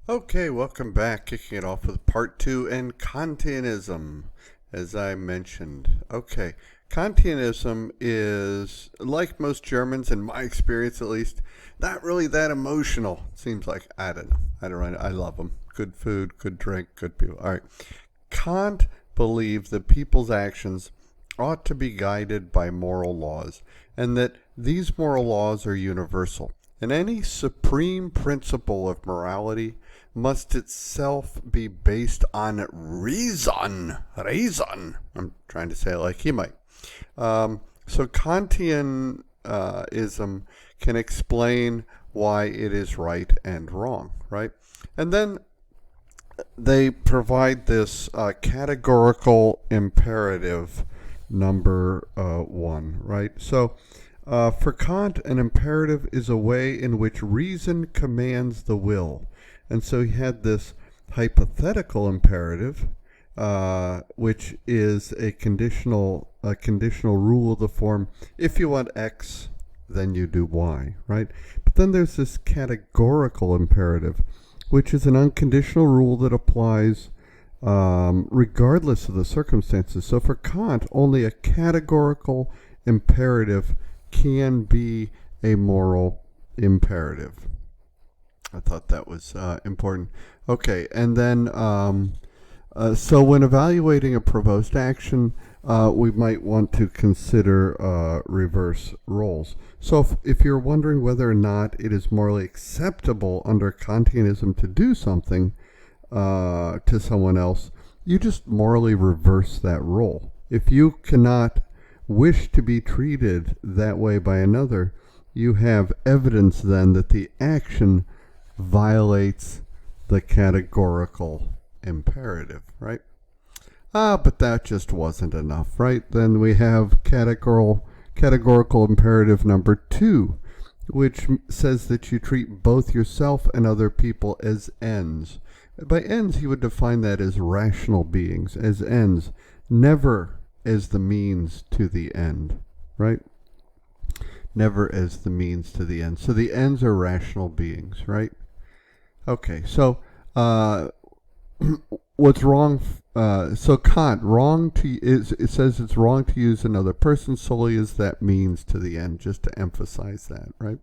Okay, welcome back. Kicking it off with part two and Kantianism, as I mentioned. Okay, Kantianism is, like most Germans, in my experience at least, not really that emotional. Seems like, I don't know. I love them. Good food, good drink, good people. All right. Kant believed that people's actions ought to be guided by moral laws, and that these moral laws are universal. And any supreme principle of morality must itself be based on reason. Reason. I'm trying to say it like he might. So Kantianism can explain why it is right and wrong, right? And then they provide this categorical imperative number one, right? So for Kant, an imperative is a way in which reason commands the will. And so he had this hypothetical imperative, which is a conditional rule of the form, if you want X, then you do Y, right? But then there's this categorical imperative, which is an unconditional rule that applies regardless of the circumstances. So for Kant, only a categorical imperative can be a moral imperative. I thought that was important. Okay, and then so when evaluating a proposed action, we might want to consider reverse roles. So if you're wondering whether or not it is morally acceptable under Kantianism to do something to someone else, you just morally reverse that role. If you cannot wish to be treated that way by another, you have evidence then that the action violates the categorical imperative, right? But that just wasn't enough, right? Then we have categorical imperative number two, which says that you treat both yourself and other people as ends. By ends, he would define that as rational beings, as ends, never as the means to the end, right? Never as the means to the end. So the ends are rational beings, right? Okay, so what's wrong? So Kant, it says it's wrong to use another person solely as that means to the end, just to emphasize that, right?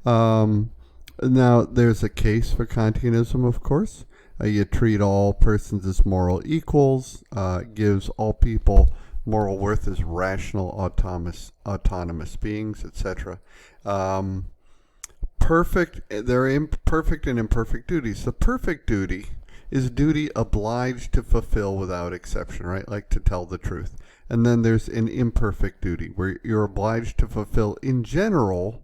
Now, there's a case for Kantianism, of course. You treat all persons as moral equals, gives all people moral worth as rational, autonomous beings, etc. There are imperfect and imperfect duties. The perfect duty is duty obliged to fulfill without exception, right? Like to tell the truth. And then there's an imperfect duty where you're obliged to fulfill in general,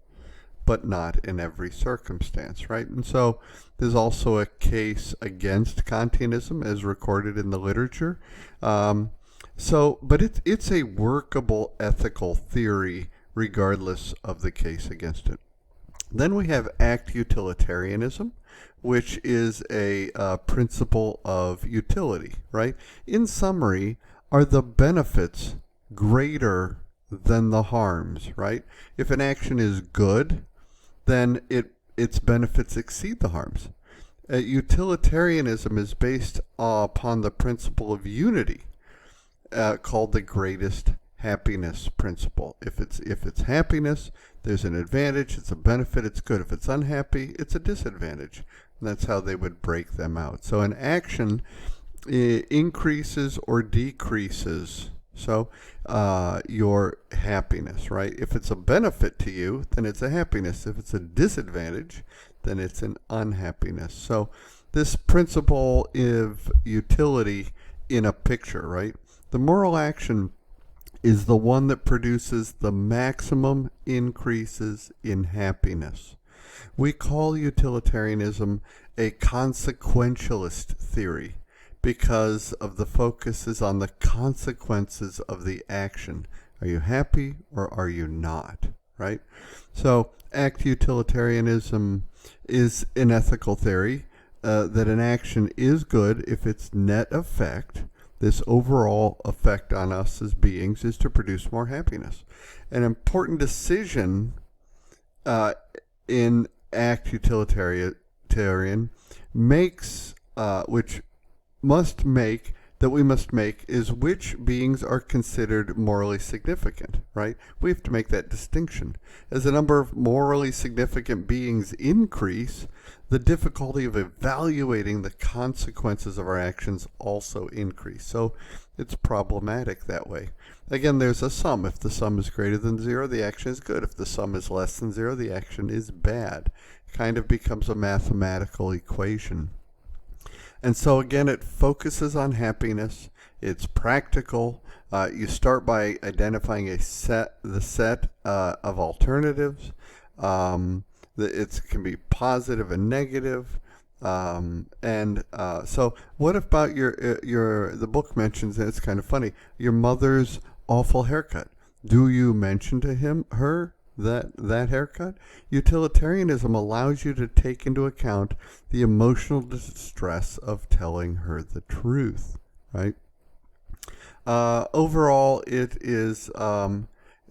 but not in every circumstance, right? And so there's also a case against Kantianism as recorded in the literature. But it's a workable ethical theory regardless of the case against it. Then we have act utilitarianism, which is a principle of utility, right? In summary, are the benefits greater than the harms, right? If an action is good, then its benefits exceed the harms. Utilitarianism is based upon the principle of unity, called the greatest happiness principle. If it's happiness, there's an advantage, it's a benefit, it's good. If it's unhappy, it's a disadvantage. And that's how they would break them out. So an action increases or decreases your happiness, right? If it's a benefit to you, then it's a happiness. If it's a disadvantage, then it's an unhappiness. So this principle of utility in a picture, right? The moral action is the one that produces the maximum increases in happiness. We call utilitarianism a consequentialist theory because of the focus is on the consequences of the action. Are you happy or are you not, right? So act utilitarianism is an ethical theory that an action is good if its net effect, this overall effect on us as beings, is to produce more happiness. An important decision in act utilitarian makes, which must make that we must make is which beings are considered morally significant, right? We have to make that distinction. As the number of morally significant beings increase, the difficulty of evaluating the consequences of our actions also increase. So it's problematic that way. Again, there's a sum. If the sum is greater than 0, the action is good. If the sum is less than 0, the action is bad. It kind of becomes a mathematical equation. And so again, it focuses on happiness. It's practical. You start by identifying the set of alternatives. It can be positive and negative. So what about the book mentions, and it's kind of funny, your mother's awful haircut. Do you mention to her that haircut? Utilitarianism allows you to take into account the emotional distress of telling her the truth, right? Overall, it is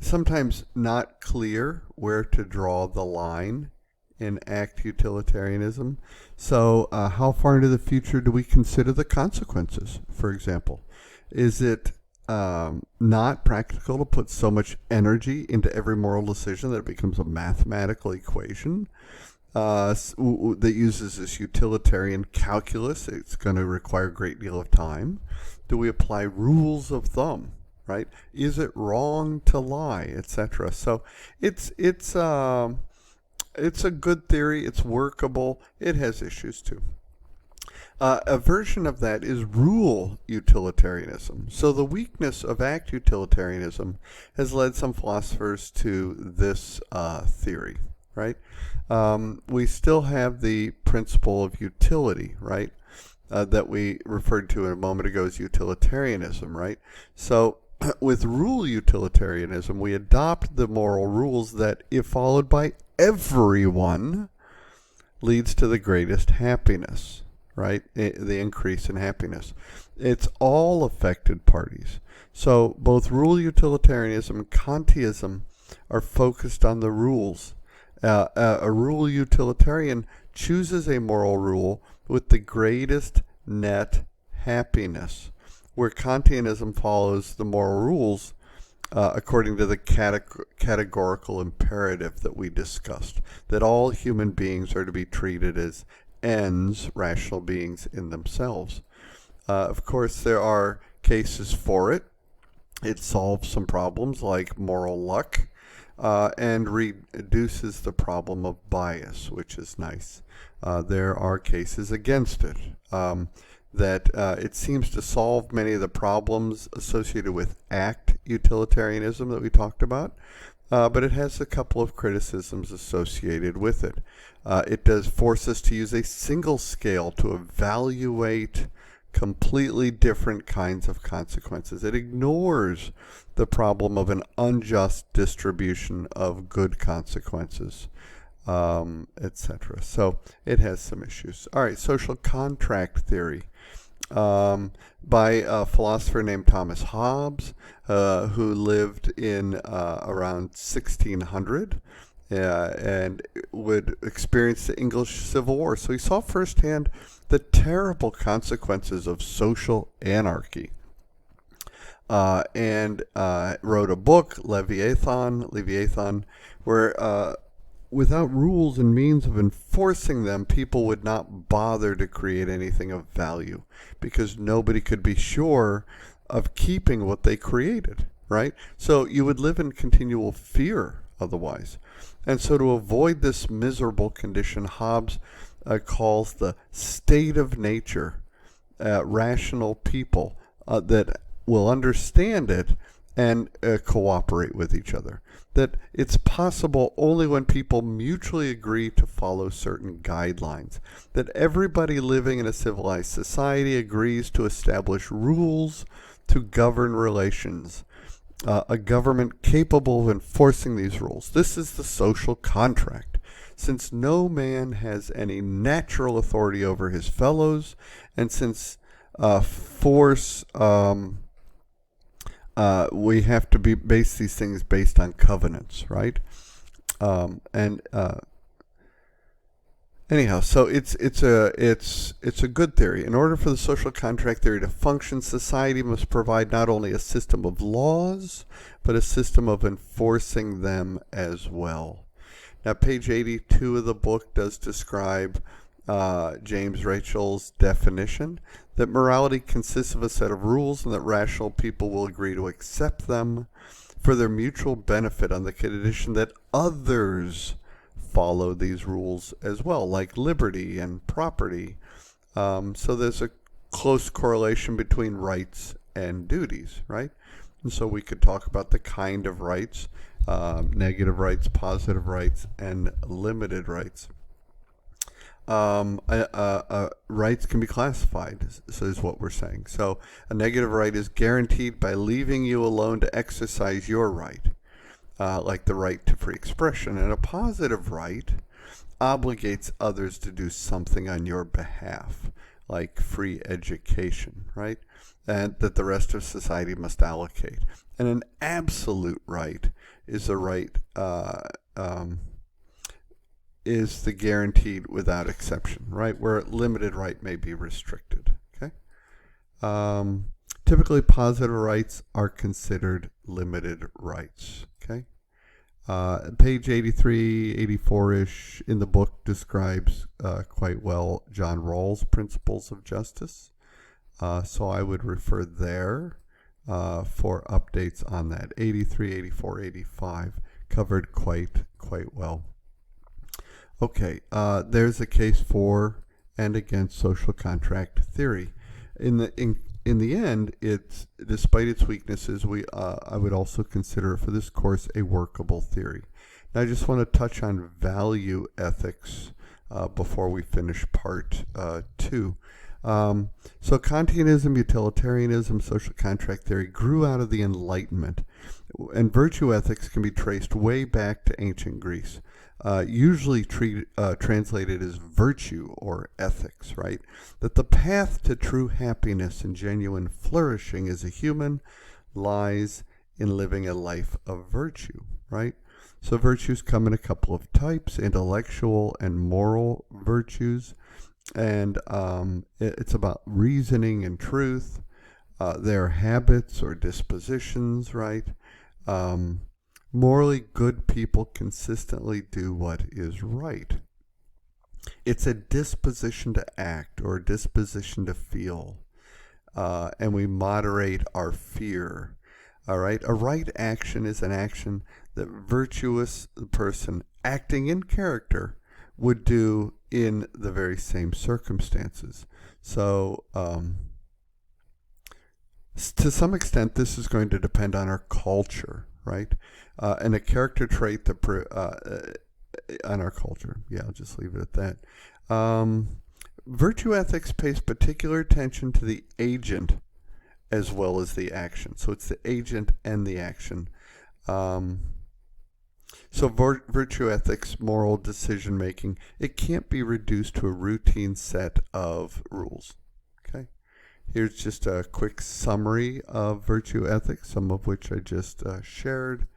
sometimes not clear where to draw the line in ACT utilitarianism. So how far into the future do we consider the consequences, for example? Is it not practical to put so much energy into every moral decision that it becomes a mathematical equation that uses this utilitarian calculus? It's going to require a great deal of time. Do we apply rules of thumb, right? Is it wrong to lie, etc.? So it's a good theory. It's workable. It has issues too. A version of that is rule utilitarianism. So the weakness of ACT utilitarianism has led some philosophers to this theory, right? We still have the principle of utility, right? That we referred to a moment ago as utilitarianism, right? So with rule utilitarianism, we adopt the moral rules that, if followed by everyone, leads to the greatest happiness, right? The increase in happiness. It's all affected parties. So both rule utilitarianism and Kantism are focused on the rules. A rule utilitarian chooses a moral rule with the greatest net happiness, where Kantianism follows the moral rules according to the categorical imperative that we discussed, that all human beings are to be treated as ends, rational beings in themselves. Of course, there are cases for it. It solves some problems like moral luck and reduces the problem of bias, which is nice. There are cases against it. That it seems to solve many of the problems associated with ACT utilitarianism that we talked about, but it has a couple of criticisms associated with it. It does force us to use a single scale to evaluate completely different kinds of consequences. It ignores the problem of an unjust distribution of good consequences, etc. So it has some issues. All right, social contract theory. By a philosopher named Thomas Hobbes, who lived in around 1600 and would experience the English Civil War. So he saw firsthand the terrible consequences of social anarchy. And wrote a book, Leviathan, where without rules and means of enforcing them, people would not bother to create anything of value because nobody could be sure of keeping what they created, right? So you would live in continual fear otherwise. And so to avoid this miserable condition, Hobbes calls the state of nature rational people that will understand it and cooperate with each other. That it's possible only when people mutually agree to follow certain guidelines. That everybody living in a civilized society agrees to establish rules to govern relations. A government capable of enforcing these rules. This is the social contract. Since no man has any natural authority over his fellows, and since force... we have to base these things based on covenants, right? Anyhow, so it's a good theory. In order for the social contract theory to function, society must provide not only a system of laws, but a system of enforcing them as well. Now, page 82 of the book does describe James Rachel's definition that morality consists of a set of rules and that rational people will agree to accept them for their mutual benefit on the condition that others follow these rules as well, like liberty and property. So there's a close correlation between rights and duties, right? And so we could talk about the kind of rights, negative rights, positive rights, and limited rights. Rights can be classified, so is what we're saying. So a negative right is guaranteed by leaving you alone to exercise your right, like the right to free expression. And a positive right obligates others to do something on your behalf, like free education, right? And that the rest of society must allocate. And an absolute right is a right is the guaranteed without exception, right? Where limited right may be restricted, okay? Typically, positive rights are considered limited rights, okay? Page 83, 84-ish in the book describes quite well John Rawls' principles of justice. So I would refer there for updates on that. 83, 84, 85 covered quite well. Okay, there's a case for and against social contract theory. In the end, it's despite its weaknesses, I would also consider it for this course a workable theory. Now, I just want to touch on value ethics before we finish part 2. So Kantianism, utilitarianism, social contract theory grew out of the Enlightenment, and virtue ethics can be traced way back to ancient Greece. Usually translated as virtue or ethics, right? That the path to true happiness and genuine flourishing as a human lies in living a life of virtue, right? So virtues come in a couple of types, intellectual and moral virtues, and it's about reasoning and truth. Their habits or dispositions, right? Morally good people consistently do what is right. It's a disposition to act or a disposition to feel, and we moderate our fear. All right, a right action is an action that virtuous person acting in character would do in the very same circumstances. So, to some extent, this is going to depend on our culture, right? And a character trait that on our culture. Yeah, I'll just leave it at that. Virtue ethics pays particular attention to the agent as well as the action. So it's the agent and the action. So virtue ethics, moral decision making, it can't be reduced to a routine set of rules. Okay. Here's just a quick summary of virtue ethics, some of which I just shared.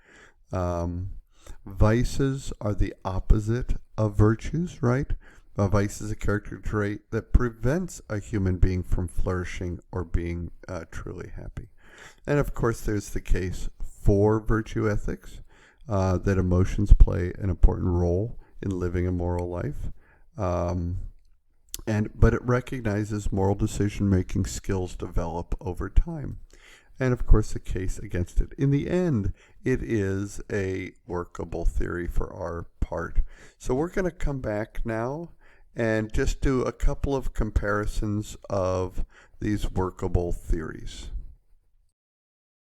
Vices are the opposite of virtues, right? A vice is a character trait that prevents a human being from flourishing or being truly happy. And of course, there's the case for virtue ethics, that emotions play an important role in living a moral life. But it recognizes moral decision-making skills develop over time. And of course, a case against it. In the end, it is a workable theory for our part. So we're going to come back now and just do a couple of comparisons of these workable theories.